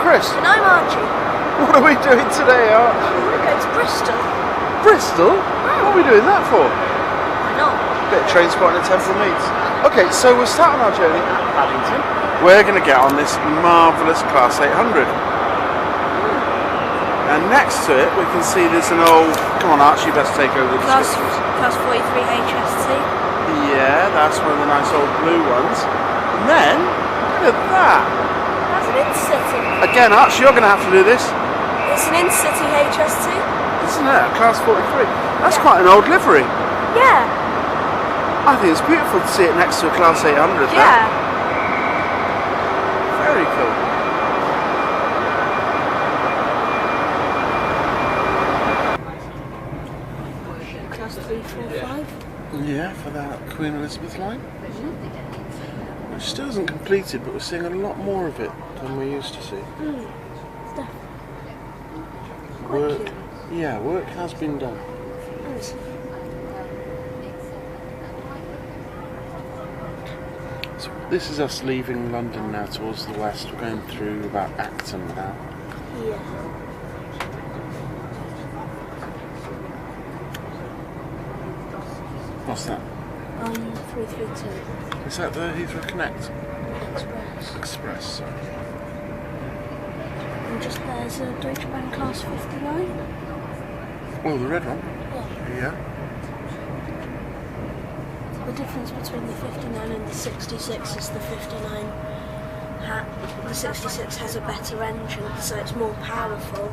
Chris. And I'm Archie. What are we doing today, Arch? We're going to Bristol. Bristol? What are we doing that for? Why not? Bit of train spotting at Temple Meads. Okay, so we're starting our journey at Paddington. We're going to get on this marvellous Class 800. And next to it, we can see there's an old... Come on, Archie, let's take over the descriptions. Class 43 HST. Yeah, that's one of the nice old blue ones. And then, look at that. That's an in-city. Again, Archie, you're going to have to do this. It's an in-city HST. Isn't it? Class 43. That's quite an old livery. Yeah. I think it's beautiful to see it next to a Class 800. Yeah. Very cool. Class 345. Yeah, for that Queen Elizabeth line. Which still isn't completed, but we're seeing a lot more of it than we used to see. Work, yeah, work has been done. So this is us leaving London now towards the west. We're going through about Acton now. Yeah. What's that? 332. Is that the Heathrow Connect? Express. Express, sorry. And just there's a Deutsche Bank Class 59. Oh, the red one? Yeah. Yeah. The difference between the 59 and the 66 is the 59 the 66 has a better engine, so it's more powerful,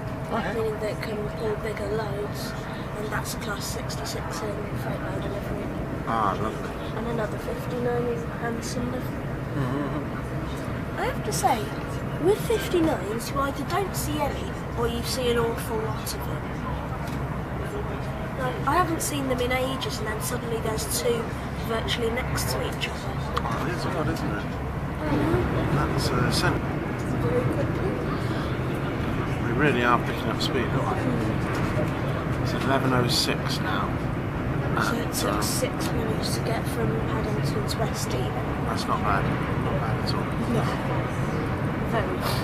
meaning that it can pull bigger loads, and that's a Class 66 in freight load delivery. Ah, lovely. And another 59 is Hanson livery. I have to say, with 59s you either don't see any or you see an awful lot of them. Like, I haven't seen them in ages, and then suddenly there's two virtually next to each other. Oh, it is odd, isn't it? That's sent. Very quickly. We really are picking up speed, aren't we? It's 11:06 now. So it took 6 minutes to get from Paddington to West Dean. That's not bad. Not bad at all. No. Very good.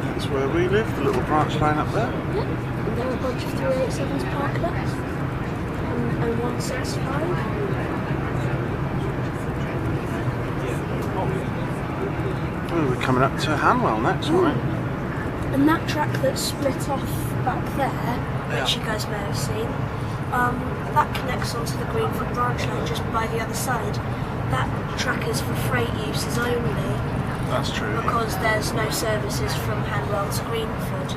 That's where we live, the little branch line up there. Yeah. And there are a bunch of 387s parked up. And 165. Oh, we're coming up to Hanwell next, aren't we? And that track that's split off back there, which you guys may have seen, that connects onto the Greenford branch line just by the other side. That track is for freight uses only. That's true. Because there's no services from Hanwell to Greenford,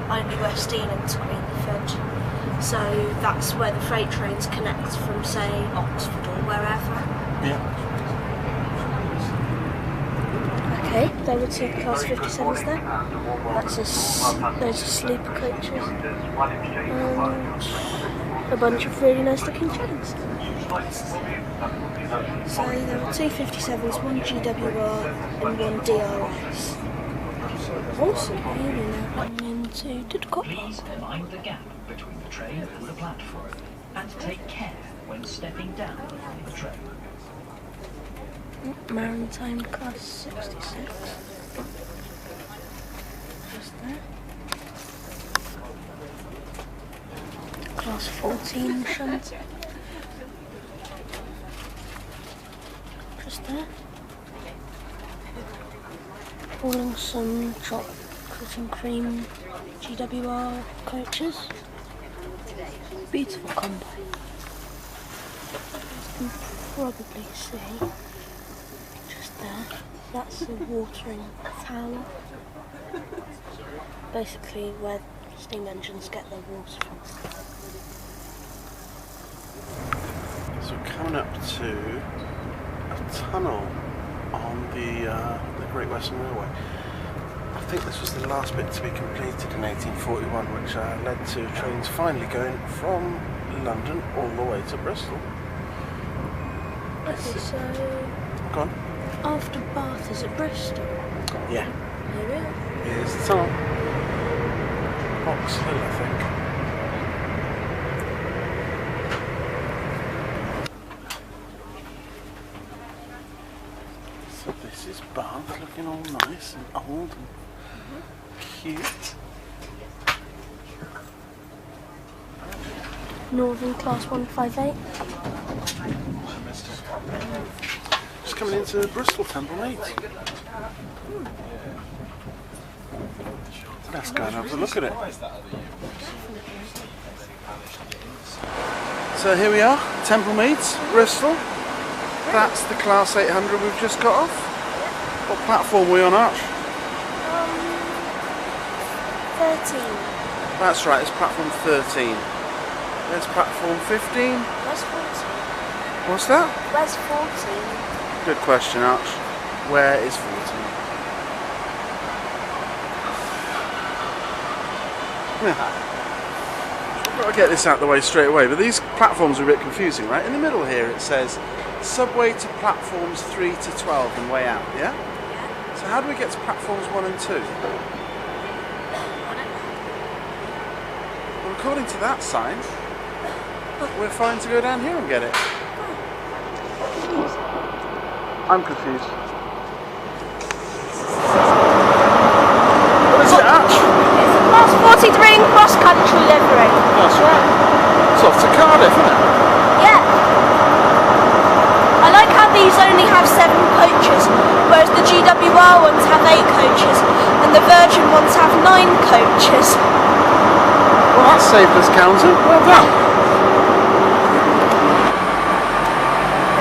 only West Dean to Greenford. So that's where the freight trains connect from, say, Oxford or wherever. Yeah. Okay, there were two Class 57s there. That's those are sleeper coaches. And a bunch of really nice looking trains. So there were two 57s, one GWR and one DRS. Also, we're now going into Didcot. Please mind the gap between the train and the platform, and take care when stepping down from the train. Maritime Class 66. Just there. Class 14 shunt. Just there. Pulling some chocolate and cream GWR coaches. Beautiful combo. You can probably see just there. That's the watering tower. Basically where steam engines get their water from. So we're coming up to a tunnel on the Great Western Railway. I think this was the last bit to be completed in 1841, which led to trains finally going from London all the way to Bristol. Okay, so Go on. after Bath is it Bristol? Yeah. Maybe. Here's the tunnel. Box Hill, I think. So this Mrs. Bath, looking all nice and old and cute. Northern Class 158. Just coming into Bristol Temple Meads. Let's go and have a look at it. So here we are, Temple Meads, Bristol. That's the Class 800 we've just got off. What platform are we on, Arch? 13. That's right, it's platform 13. There's platform 15. Where's 14? What's that? Where's 14? Good question, Arch. Where is 14? Yeah. I've got to get this out of the way straight away, but these platforms are a bit confusing, right? In the middle here it says subway to platforms 3 to 12 and way out, yeah? Yeah. So how do we get to platforms 1 and 2? Well, according to that sign, we're fine to go down here and get it. I'm confused. What is it, Arch? It's a Class 43 cross-country livery. That's right. It's off to Cardiff, isn't it? Yeah. I like how these only have 7 coaches, whereas the GWR ones have 8 coaches, and the Virgin ones have 9 coaches. Well, that saved us counting. Well done.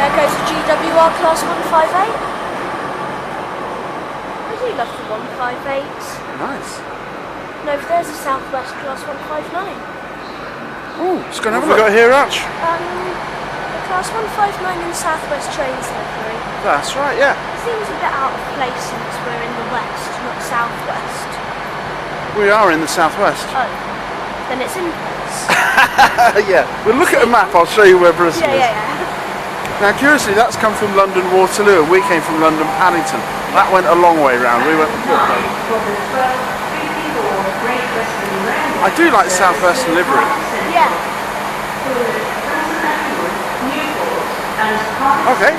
There goes the GWR Class 158. I do love the 158s. Nice. No, there's a Southwest Class 159. Oh, let's go and have a look. What have we got here, Arch? The Class 159 in Southwest Trains livery. That's right, yeah. It seems a bit out of place since we're in the west, not southwest. We are in the southwest. Oh, then it's in place. Yeah, we'll look at a map, I'll show you where Bristol is. Yeah. Now, curiously, that's come from London Waterloo, and we came from London Paddington. That went a long way round. We went the foot way. I do like Southwestern livery. Yeah. Okay.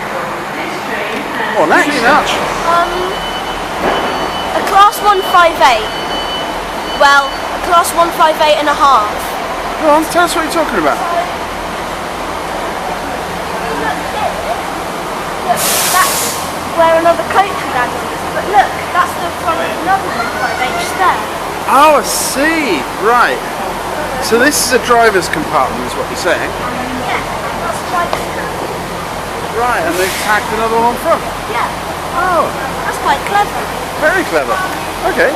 Well, next, Arch. A Class 158. Well, a Class 158 and a half. Go on, tell us what you're talking about. Look, that's where another coach would add is. But look, that's the front of another 158 just there. Oh, I see. Right. So this is a driver's compartment, is what you're saying? Yeah, that's quite Right, and they've tagged another one on front. Yeah. Oh, That's quite clever. very clever. Okay.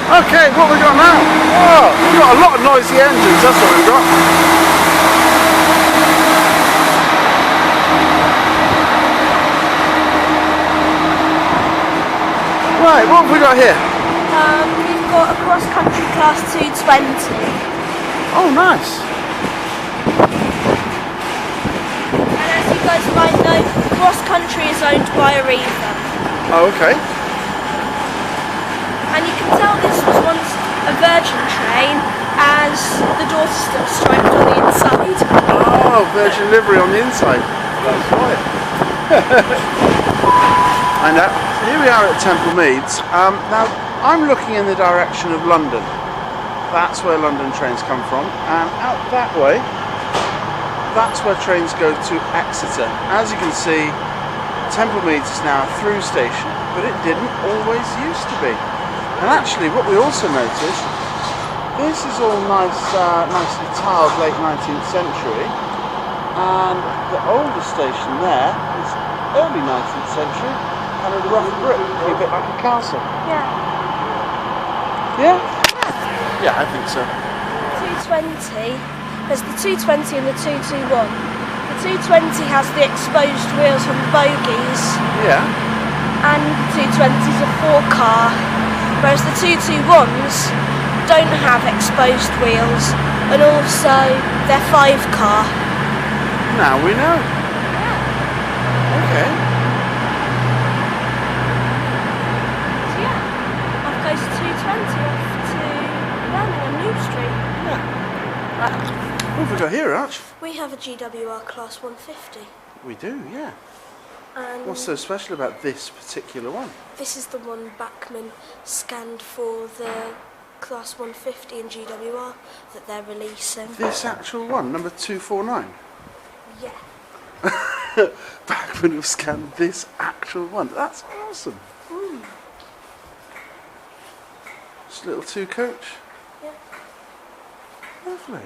Okay, what have we got now? Oh, we've got a lot of noisy engines, that's what we've got. Right, what have we got here? We've got a cross-country Class 220. Oh, nice. And as you guys might know, cross-country is owned by Arriva. Oh, okay. And you can tell this was once a Virgin train, as the doors are still striped on the inside. Oh, Virgin livery on the inside. That's right. And here we are at Temple Meads. Now, I'm looking in the direction of London. That's where London trains come from. And out that way, that's where trains go to Exeter. As you can see, Temple Meads is now a through station, but it didn't always used to be. And actually, what we also noticed, this is all nicely tiled late 19th century, and the older station there is early 19th century, and a rough brick, a bit like a castle. Yeah. Yeah? Yeah, I think so. 220, there's the 220 and the 221. The 220 has the exposed wheels on the bogies, Yeah. and the 220 is a 4-car, whereas the 221s don't have exposed wheels, and also they're 5-car. Now we know. Okay. So yeah, off goes 220 off to Birmingham New Street. What have we got here, Arch? We have a GWR Class 150. We do, yeah. And What's so special about this particular one? this is the one Bachmann scanned for the Class 150 in GWR that they're releasing. This actual one, number 249. Yeah. Bachmann have scanned this actual one. That's awesome. Just a little two-coach. Yeah. Lovely.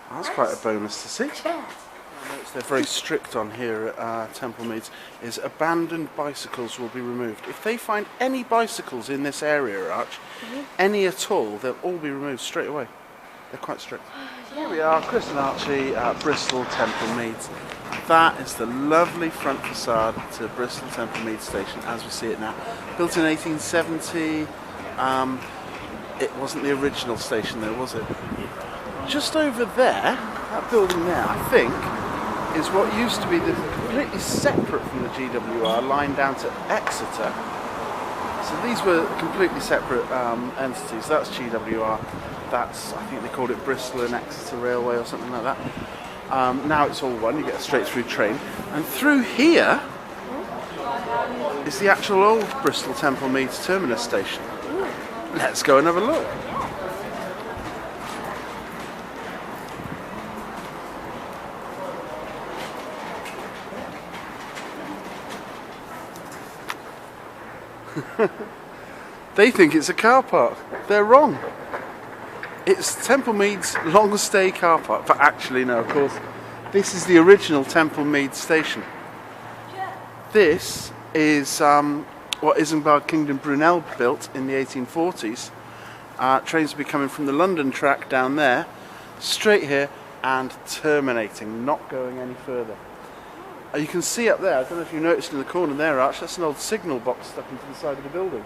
That's quite a bonus to see. Yeah. They're very strict on here at Temple Meads, is abandoned bicycles will be removed. If they find any bicycles in this area, Arch, any at all, they'll all be removed straight away. They're quite strict. Here we are, Chris and Archie at Bristol Temple Meads. That is the lovely front facade to Bristol Temple Meads station as we see it now. Built in 1870. It wasn't the original station though, was it? Just over there, that building there, I think, is what used to be completely separate from the GWR line down to Exeter. So these were completely separate entities. That's GWR. That's, I think they called it Bristol and Exeter Railway or something like that. Now it's all one, you get a straight through train. And through here is the actual old Bristol Temple Meads terminus station. Let's go and have a look. They think it's a car park. They're wrong. It's Temple Meads long stay car park, but actually no, of course, this is the original Temple Meads station. This is what Isambard Kingdom Brunel built in the 1840s. Trains will be coming from the London track down there, straight here and terminating, not going any further. You can see up there, I don't know if you noticed in the corner there, Arch, that's an old signal box stuck into the side of the building.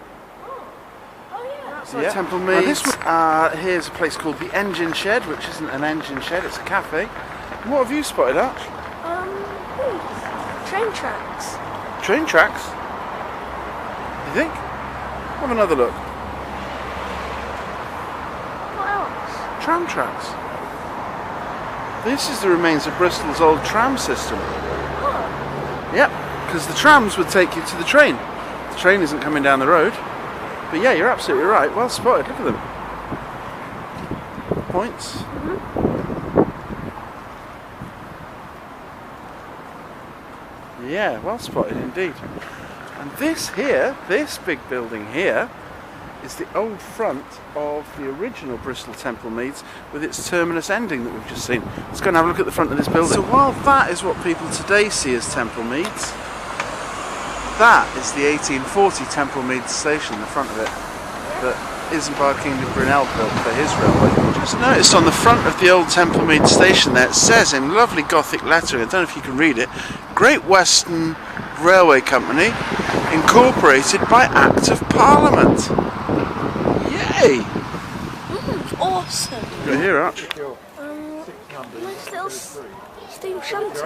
So yeah. Temple Meads. Here's a place called the Engine Shed, which isn't an engine shed, it's a cafe. And what have you spotted, Arch? These train tracks. Train tracks? You think? Have another look. What else? Tram tracks. This is the remains of Bristol's old tram system. Yep, because the trams would take you to the train. The train isn't coming down the road. But yeah, you're absolutely right. Well spotted. Look at them. Points. Yeah, well spotted indeed. And this here, this big building here, is the old front of the original Bristol Temple Meads with its terminus ending that we've just seen. Let's go and have a look at the front of this building. So while that is what people today see as Temple Meads, that is the 1840 Temple Meads station, the front of it, that Isambard Kingdom Brunel built for his railway. Just noticed on the front of the old Temple Meads station there, it says in lovely Gothic lettering, I don't know if you can read it, Great Western Railway Company, incorporated by Act of Parliament. Yay! Awesome. Go here, Arch. Nice little steam shanty.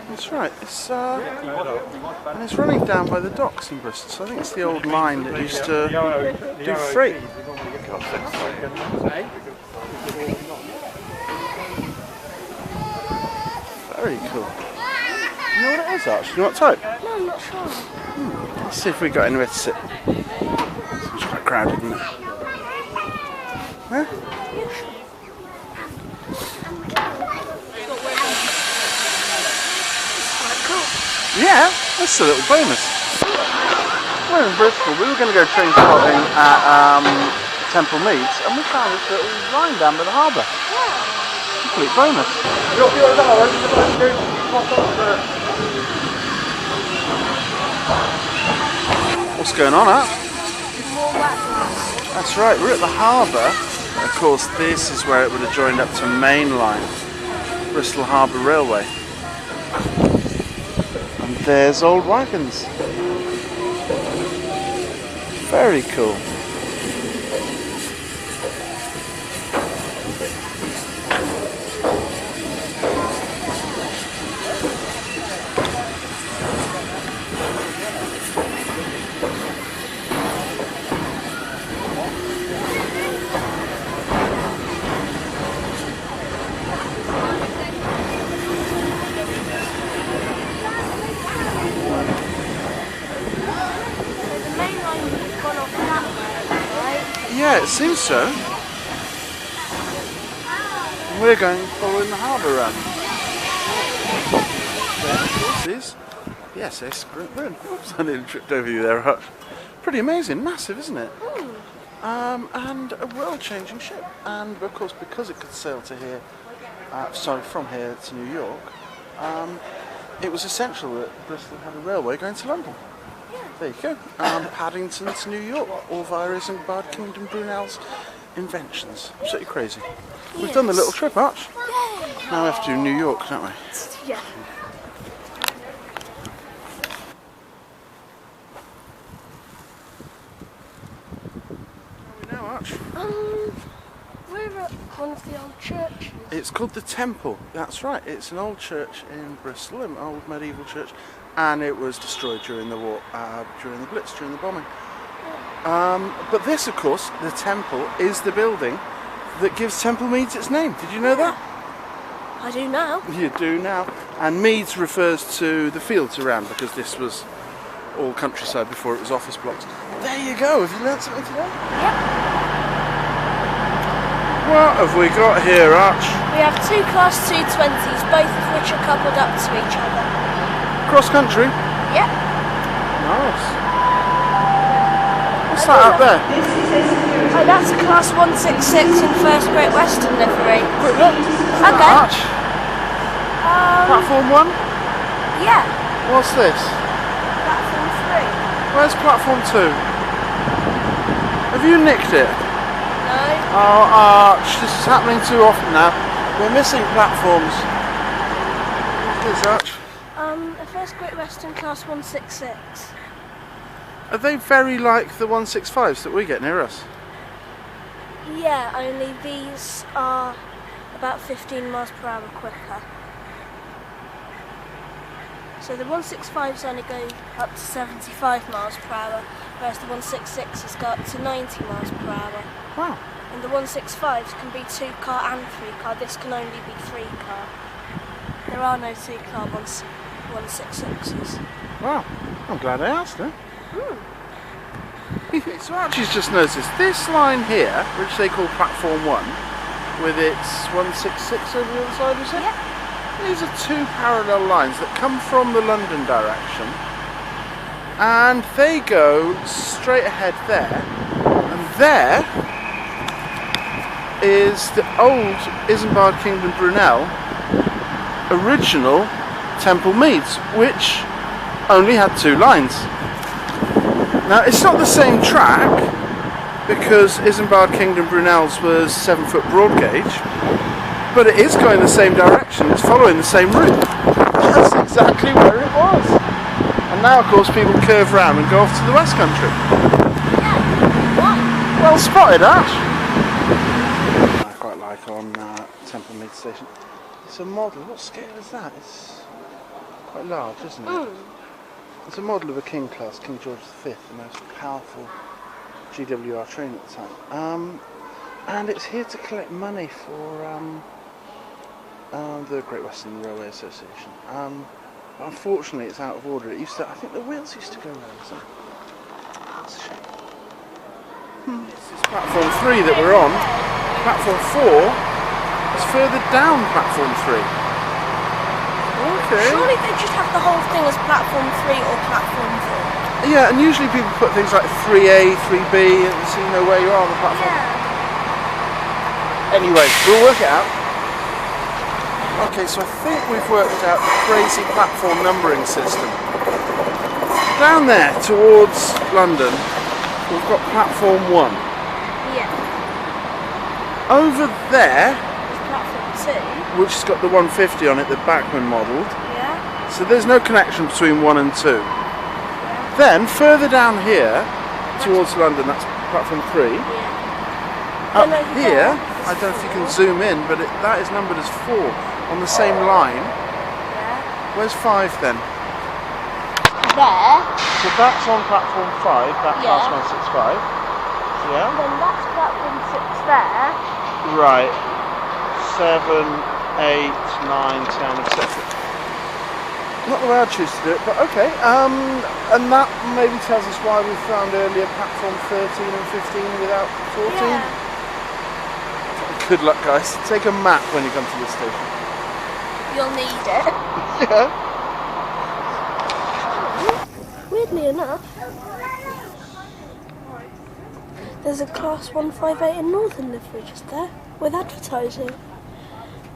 That's right. It's and it's running down by the docks in Bristol. So I think it's the old line that used to do freight. Very cool. You know what it is, Arch? You know what type? No, I'm not sure. Let's see if we got anywhere to sit. It's quite crowded, isn't it? Huh? Yeah, that's a little bonus. We're in Bristol. We were going to go train spotting at Temple Meads, and we found this little line down by the harbour. Complete bonus. What's going on, Huh? More wagons. That's right, we're at the harbour. Of course, this is where it would have joined up to main line, Bristol Harbour Railway. And there's old wagons. Very cool. seems so. We're going following the harbour around. There, of course, is the SS Brunel. Oops, I nearly tripped over you there, Hutch. Pretty amazing, massive, isn't it? And a world-changing ship. And of course, because it could sail to here, from here to New York, it was essential that Bristol had a railway going to London. There you go. Paddington to New York, all via Isambard Kingdom Brunel's inventions. Absolutely crazy. We've done the little trip, Arch. Yay! Now we have to do New York, don't we? Yeah. Where are we now, Arch? We're at one of the old churches. It's called the Temple. That's right. It's an old church in Bristol, an old medieval church, and it was destroyed during the war, during the Blitz, during the bombing. But this, of course, the Temple, is the building that gives Temple Meads its name. Did you know that? I do now. You do now. And Meads refers to the fields around, because this was all countryside before it was office blocks. There you go. Have you learnt something today? Yep. What have we got here, Arch? We have two Class 220s, both of which are coupled up to each other. Cross country? Yep. Nice. What's that up there? Oh, that's a Class 166 in First Great Western livery. Quick look. Okay. Arch. Platform 1? Yeah. What's this? Platform 3. Where's platform 2? Have you nicked it? No. Oh, Arch, this is happening too often now. We're missing platforms. What's this, Arch? A First Great Western Class 166. Are they very like the 165s that we get near us? Yeah, only these are about 15 miles per hour quicker. So the 165s only go up to 75 miles per hour, whereas the 166s go up to 90 miles per hour. Wow. And the 165s can be 2-car and 3-car, this can only be 3-car. There are no 2-car 166s. Wow. I'm glad I asked her. So Archie's just noticed this line here, which they call platform 1, with its 166 over the other side, is it? Yep. These are two parallel lines that come from the London direction, and they go straight ahead there, and there is the old Isambard Kingdom Brunel original Temple Meads, which only had two lines. Now, it's not the same track, because Isambard Kingdom Brunel's was 7-foot broad gauge, but it is going the same direction, it's following the same route. That's exactly where it was. And now, of course, people curve round and go off to the West Country. Well spotted, Ash. I quite like on Temple Meads Station. It's a model, what scale is that? It's quite large, isn't it? It's a model of a King class, King George V, the most powerful GWR train at the time. And it's here to collect money for the Great Western Railway Association. But unfortunately it's out of order. It used to, I think the wheels used to go round, so that's a shame. This is platform 3 that we're on. Platform 4 is further down platform 3. Okay. Surely they just have the whole thing as platform 3 or platform 4. Yeah, and usually people put things like 3A, 3B, and so you know where you are on the platform. Yeah. Anyway, we'll work it out. Okay, so I think we've worked out the crazy platform numbering system. Down there, towards London, we've got platform 1. Yeah. Over there, There's platform 2. which has got the 150 on it that Bachmann modelled, Yeah. so there's no connection between 1 and 2. Yeah. Then, further down here, towards London, that's platform 3. Yeah. Up Then over here, there, I don't know if you can zoom in, but that is numbered as 4 on the same line. Yeah. Where's 5 then? There. So that's on platform 5, that's Yeah. class 165. Yeah? Then that's platform 6 there. Right. 7, 8, 9, 10, etc. Not the way I'd choose to do it, but okay. And that maybe tells us why we found earlier platform 13 and 15 without 14. Yeah. Good luck, guys. Take a map when you come to this station. You'll need it. Yeah. Weirdly enough, there's a class 158 in Northern livery just there with advertising.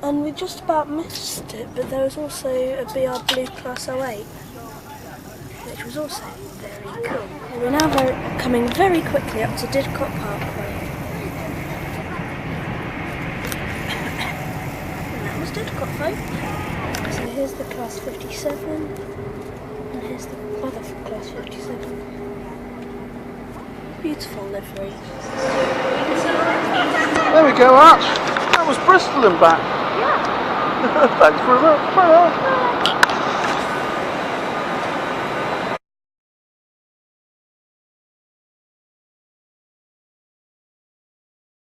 And we just about missed it, but there was also a BR Blue Class 08, which was also very cool. And we're now coming very quickly up to Didcot Parkway. And that was Didcot, folks. So here's the Class 57, and here's the other Class 57. Beautiful livery. There we go, Arch. That was Bristol and back. Yeah. Thanks very much. Bye now.